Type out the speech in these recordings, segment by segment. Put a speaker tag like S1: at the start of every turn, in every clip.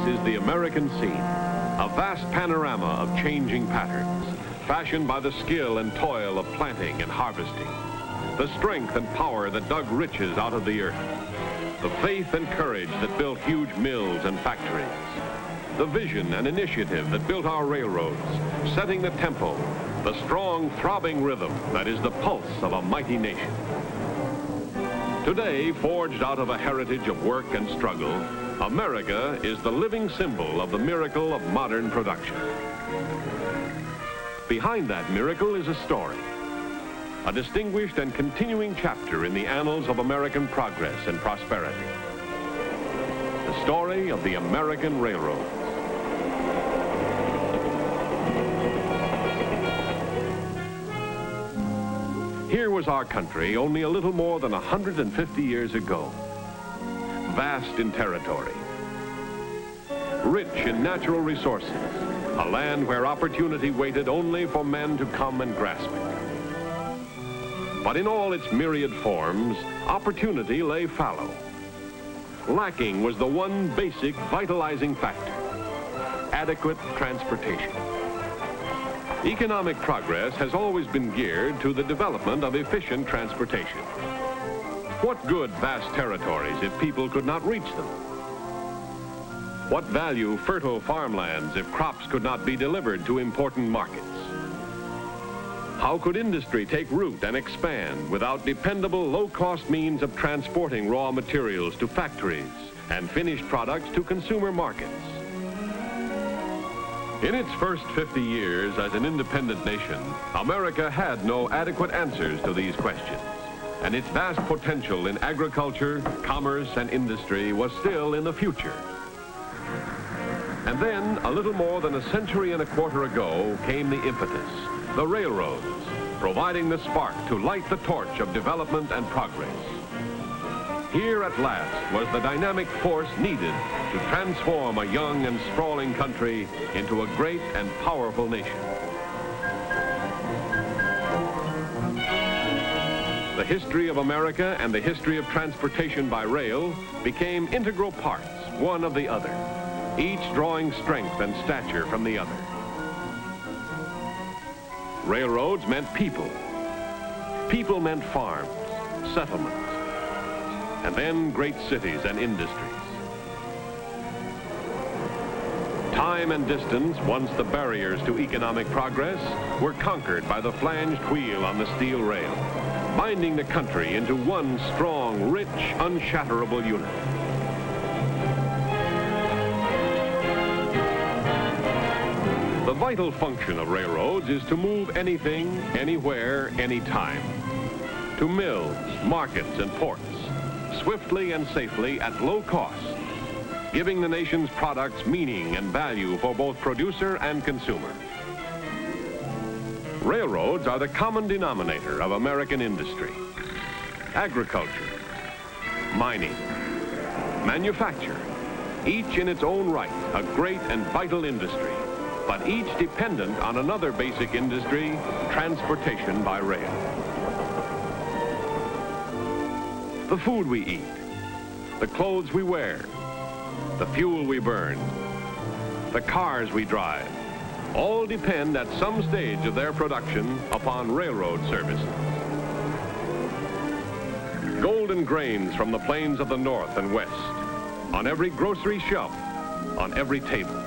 S1: is the American scene, a vast panorama of changing patterns, fashioned by the skill and toil of planting and harvesting, the strength and power that dug riches out of the earth, the faith and courage that built huge mills and factories, the vision and initiative that built our railroads, setting the tempo, the strong, throbbing rhythm that is the pulse of a mighty nation. Today, forged out of a heritage of work and struggle, America is the living symbol of the miracle of modern production. Behind that miracle is a story, a distinguished and continuing chapter in the annals of American progress and prosperity. The story of the American railroad. Here was our country only a little more than 150 years ago. Vast in territory, rich in natural resources, a land where opportunity waited only for men to come and grasp it. But in all its myriad forms, opportunity lay fallow. Lacking was the one basic vitalizing factor: adequate transportation. Economic progress has always been geared to the development of efficient transportation. What good vast territories if people could not reach them? What value fertile farmlands if crops could not be delivered to important markets? How could industry take root and expand without dependable, low-cost means of transporting raw materials to factories and finished products to consumer markets? In its first 50 years as an independent nation, America had no adequate answers to these questions, and its vast potential in agriculture, commerce, and industry was still in the future. And then, a little more than a century and a quarter ago, came the impetus, the railroads, providing the spark to light the torch of development and progress. Here at last was the dynamic force needed to transform a young and sprawling country into a great and powerful nation. The history of America and the history of transportation by rail became integral parts, one of the other, each drawing strength and stature from the other. Railroads meant people. People meant farms, settlements, and then great cities and industries. Time and distance, once the barriers to economic progress, were conquered by the flanged wheel on the steel rail, binding the country into one strong, rich, unshatterable unit. The vital function of railroads is to move anything, anywhere, anytime. To mills, markets, and ports, swiftly and safely at low cost, giving the nation's products meaning and value for both producer and consumer. Railroads are the common denominator of American industry. Agriculture, mining, manufacture, each in its own right, a great and vital industry, but each dependent on another basic industry, transportation by rail. The food we eat, the clothes we wear, the fuel we burn, the cars we drive, all depend at some stage of their production upon railroad services. Golden grains from the plains of the north and west, on every grocery shelf, on every table.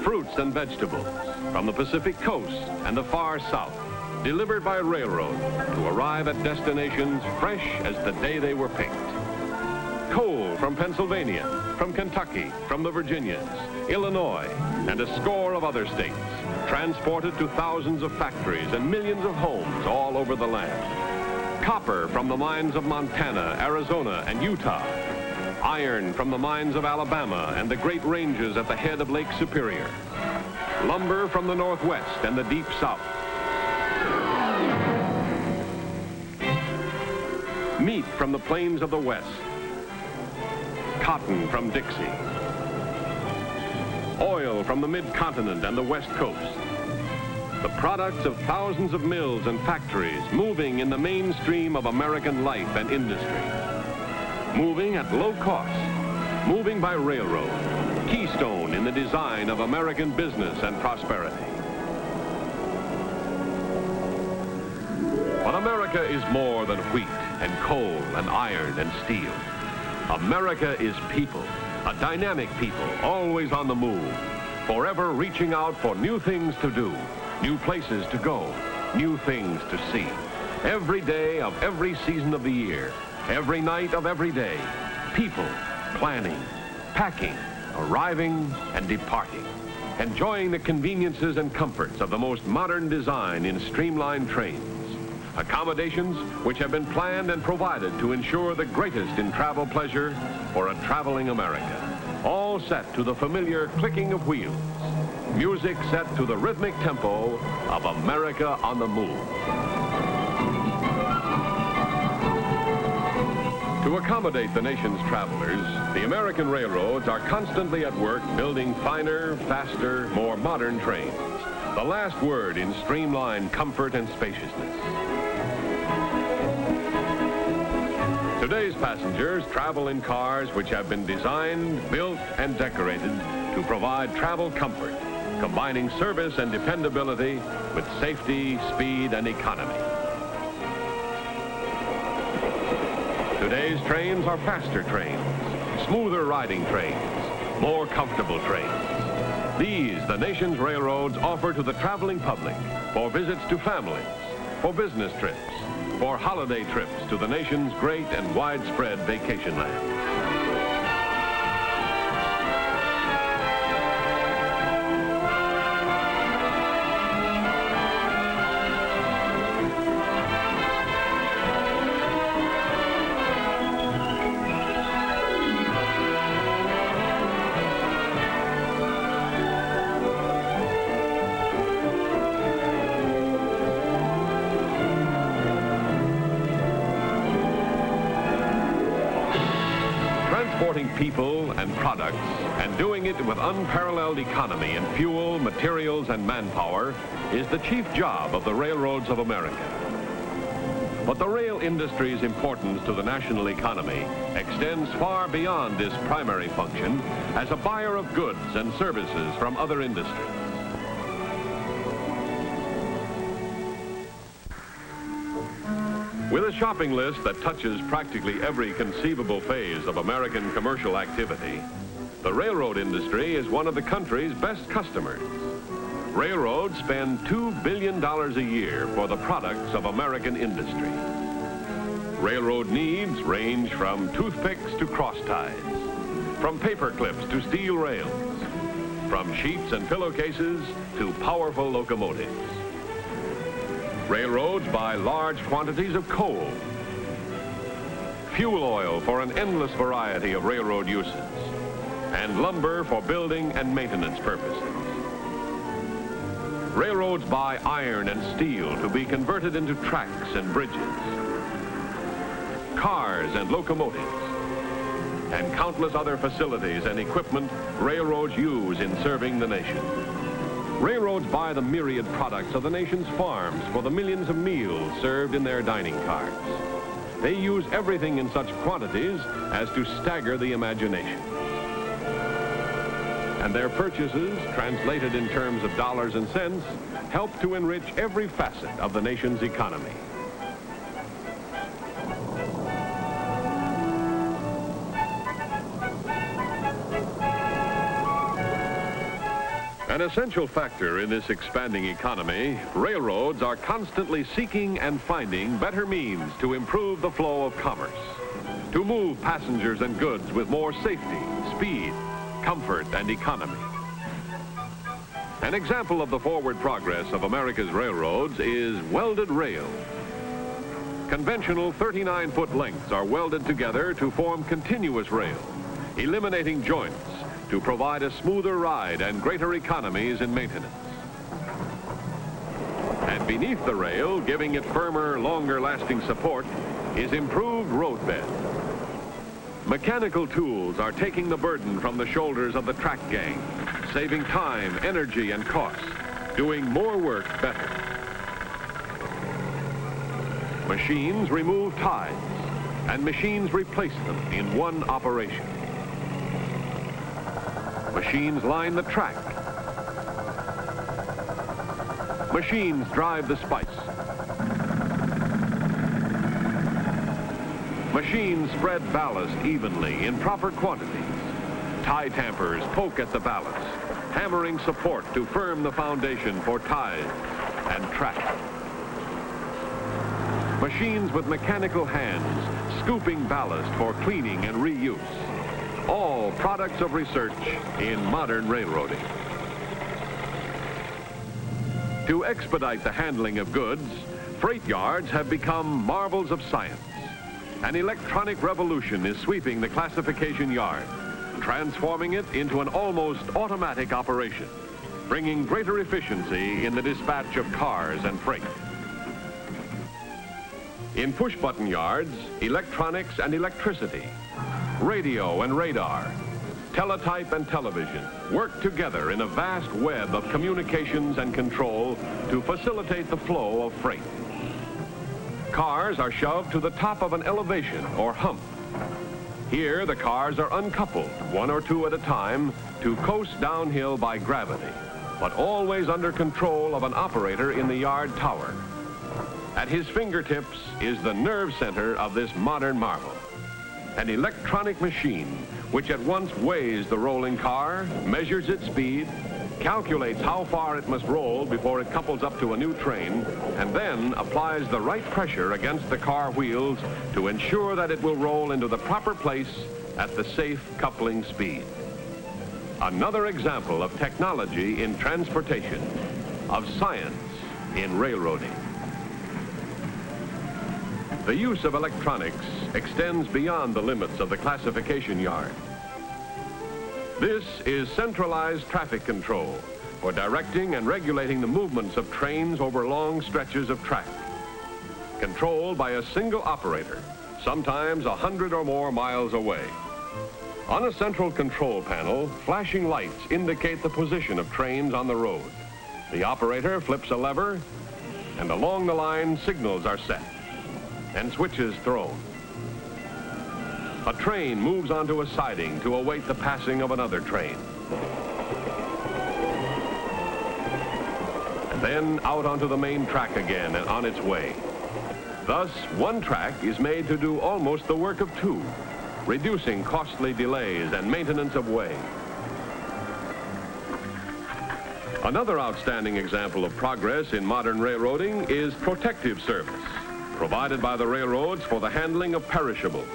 S1: Fruits and vegetables from the Pacific coast and the far south, delivered by railroad to arrive at destinations fresh as the day they were picked. Coal from Pennsylvania, from Kentucky, from the Virginias, Illinois, and a score of other states, transported to thousands of factories and millions of homes all over the land. Copper from the mines of Montana, Arizona, and Utah. Iron from the mines of Alabama and the Great Ranges at the head of Lake Superior. Lumber from the Northwest and the Deep South. Meat from the plains of the West. Cotton from Dixie. Oil from the mid-continent and the West Coast. The products of thousands of mills and factories moving in the mainstream of American life and industry. Moving at low cost, moving by railroad, keystone in the design of American business and prosperity. But America is more than wheat and coal and iron and steel. America is people, a dynamic people, always on the move, forever reaching out for new things to do, new places to go, new things to see. Every day of every season of the year, every night of every day, people planning, packing, arriving, and departing, enjoying the conveniences and comforts of the most modern design in streamlined trains. Accommodations which have been planned and provided to ensure the greatest in travel pleasure for a traveling America. All set to the familiar clicking of wheels. Music set to the rhythmic tempo of America on the move. To accommodate the nation's travelers, the American railroads are constantly at work building finer, faster, more modern trains. The last word in streamlined comfort and spaciousness. Today's passengers travel in cars which have been designed, built, and decorated to provide travel comfort, combining service and dependability with safety, speed, and economy. Today's trains are faster trains, smoother riding trains, more comfortable trains. These, the nation's railroads, offer to the traveling public for visits to families, for business trips, for holiday trips to the nation's great and widespread vacation land. Transporting people and products and doing it with unparalleled economy in fuel, materials, and manpower is the chief job of the railroads of America. But the rail industry's importance to the national economy extends far beyond this primary function as a buyer of goods and services from other industries. With a shopping list that touches practically every conceivable phase of American commercial activity, the railroad industry is one of the country's best customers. Railroads spend $2 billion a year for the products of American industry. Railroad needs range from toothpicks to cross ties, from paper clips to steel rails, from sheets and pillowcases to powerful locomotives. Railroads buy large quantities of coal, fuel oil for an endless variety of railroad uses, and lumber for building and maintenance purposes. Railroads buy iron and steel to be converted into tracks and bridges, cars and locomotives, and countless other facilities and equipment railroads use in serving the nation. Railroads buy the myriad products of the nation's farms for the millions of meals served in their dining cars. They use everything in such quantities as to stagger the imagination. And their purchases, translated in terms of dollars and cents, help to enrich every facet of the nation's economy. An essential factor in this expanding economy, railroads are constantly seeking and finding better means to improve the flow of commerce, to move passengers and goods with more safety, speed, comfort, and economy. An example of the forward progress of America's railroads is welded rail. Conventional 39-foot lengths are welded together to form continuous rail, eliminating joints, to provide a smoother ride and greater economies in maintenance. And beneath the rail, giving it firmer, longer-lasting support, is improved road bed. Mechanical tools are taking the burden from the shoulders of the track gang, saving time, energy, and cost, doing more work better. Machines remove ties, and machines replace them in one operation. Machines line the track. Machines drive the spice. Machines spread ballast evenly in proper quantities. Tie tampers poke at the ballast, hammering support to firm the foundation for ties and track. Machines with mechanical hands scooping ballast for cleaning and reuse. All products of research in modern railroading. To expedite the handling of goods, freight yards have become marvels of science. An electronic revolution is sweeping the classification yard, transforming it into an almost automatic operation, bringing greater efficiency in the dispatch of cars and freight. In push-button yards, electronics and electricity, radio and radar, teletype and television work together in a vast web of communications and control to facilitate the flow of freight. Cars are shoved to the top of an elevation or hump. Here, the cars are uncoupled, one or two at a time, to coast downhill by gravity, but always under control of an operator in the yard tower. At his fingertips is the nerve center of this modern marvel. An electronic machine which at once weighs the rolling car, measures its speed, calculates how far it must roll before it couples up to a new train, and then applies the right pressure against the car wheels to ensure that it will roll into the proper place at the safe coupling speed. Another example of technology in transportation, of science in railroading. The use of electronics extends beyond the limits of the classification yard. This is centralized traffic control for directing and regulating the movements of trains over long stretches of track. Controlled by a single operator, sometimes 100 or more miles away. On a central control panel, flashing lights indicate the position of trains on the road. The operator flips a lever, and along the line signals are set and switches thrown. A train moves onto a siding to await the passing of another train. And then out onto the main track again and on its way. Thus, one track is made to do almost the work of two, reducing costly delays and maintenance of way. Another outstanding example of progress in modern railroading is protective service, provided by the railroads for the handling of perishables,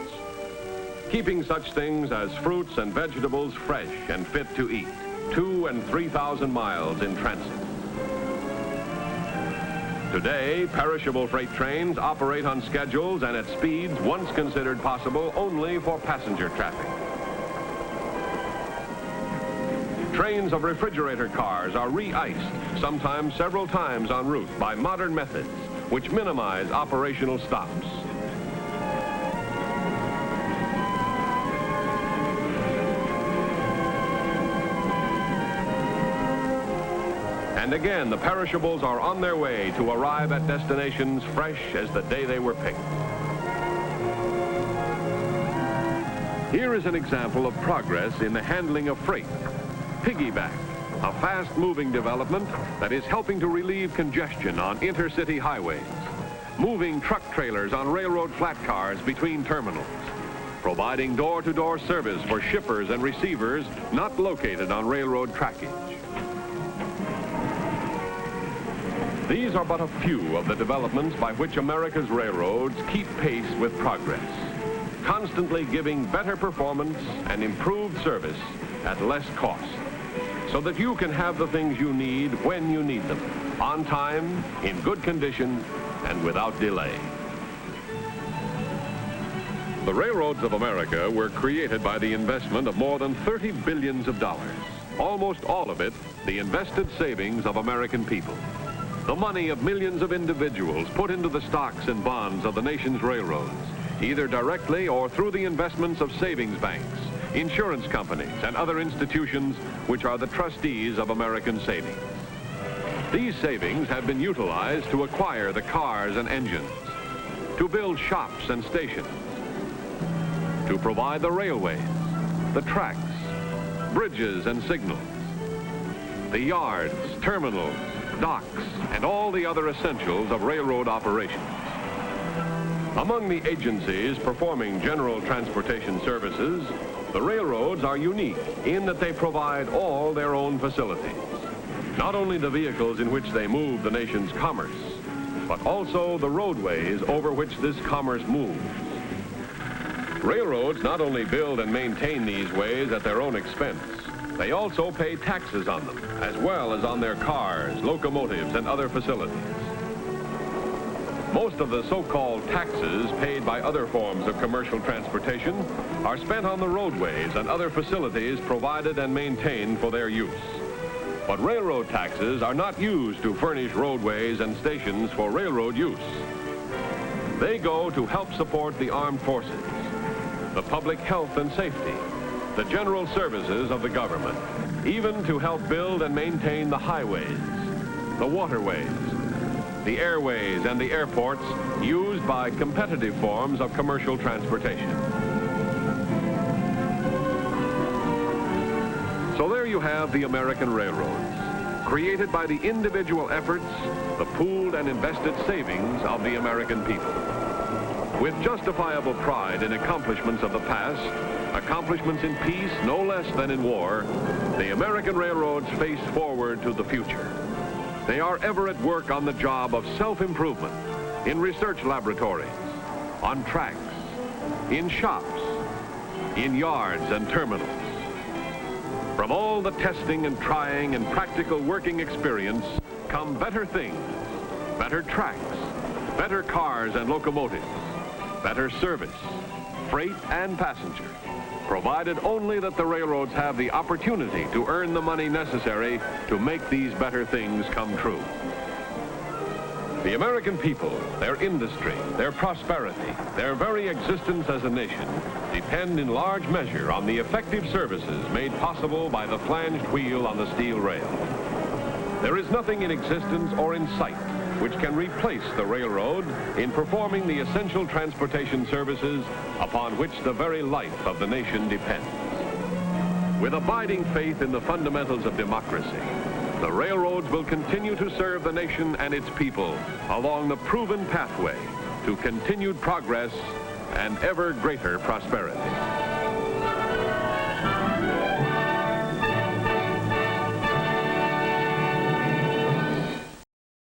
S1: keeping such things as fruits and vegetables fresh and fit to eat, 2,000 and 3,000 miles in transit. Today, perishable freight trains operate on schedules and at speeds once considered possible only for passenger traffic. Trains of refrigerator cars are re-iced, sometimes several times en route, by modern methods which minimize operational stops. And again, the perishables are on their way to arrive at destinations fresh as the day they were picked. Here is an example of progress in the handling of freight. Piggyback, a fast-moving development that is helping to relieve congestion on intercity highways, moving truck trailers on railroad flat cars between terminals, providing door-to-door service for shippers and receivers not located on railroad trackage. These are but a few of the developments by which America's railroads keep pace with progress, constantly giving better performance and improved service at less cost, so that you can have the things you need when you need them, on time, in good condition, and without delay. The railroads of America were created by the investment of more than $30 billion, almost all of it the invested savings of American people. The money of millions of individuals put into the stocks and bonds of the nation's railroads, either directly or through the investments of savings banks, insurance companies, and other institutions which are the trustees of American savings. These savings have been utilized to acquire the cars and engines, to build shops and stations, to provide the railways, the tracks, bridges and signals, the yards, terminals, docks, and all the other essentials of railroad operations. Among the agencies performing general transportation services, the railroads are unique in that they provide all their own facilities. Not only the vehicles in which they move the nation's commerce, but also the roadways over which this commerce moves. Railroads not only build and maintain these ways at their own expense, they also pay taxes on them, as well as on their cars, locomotives, and other facilities. Most of the so-called taxes paid by other forms of commercial transportation are spent on the roadways and other facilities provided and maintained for their use. But railroad taxes are not used to furnish roadways and stations for railroad use. They go to help support the armed forces, the public health and safety, the general services of the government, even to help build and maintain the highways, the waterways, the airways, and the airports used by competitive forms of commercial transportation. So there you have the American railroads, created by the individual efforts, the pooled and invested savings of the American people. With justifiable pride in accomplishments of the past, accomplishments in peace no less than in war, the American railroads face forward to the future. They are ever at work on the job of self-improvement, in research laboratories, on tracks, in shops, in yards and terminals. From all the testing and trying and practical working experience come better things, better tracks, better cars and locomotives, better service, freight and passenger, provided only that the railroads have the opportunity to earn the money necessary to make these better things come true. The American people, their industry, their prosperity, their very existence as a nation depend in large measure on the effective services made possible by the flanged wheel on the steel rail. There is nothing in existence or in sight which can replace the railroad in performing the essential transportation services upon which the very life of the nation depends. With abiding faith in the fundamentals of democracy, the railroads will continue to serve the nation and its people along the proven pathway to continued progress and ever greater prosperity.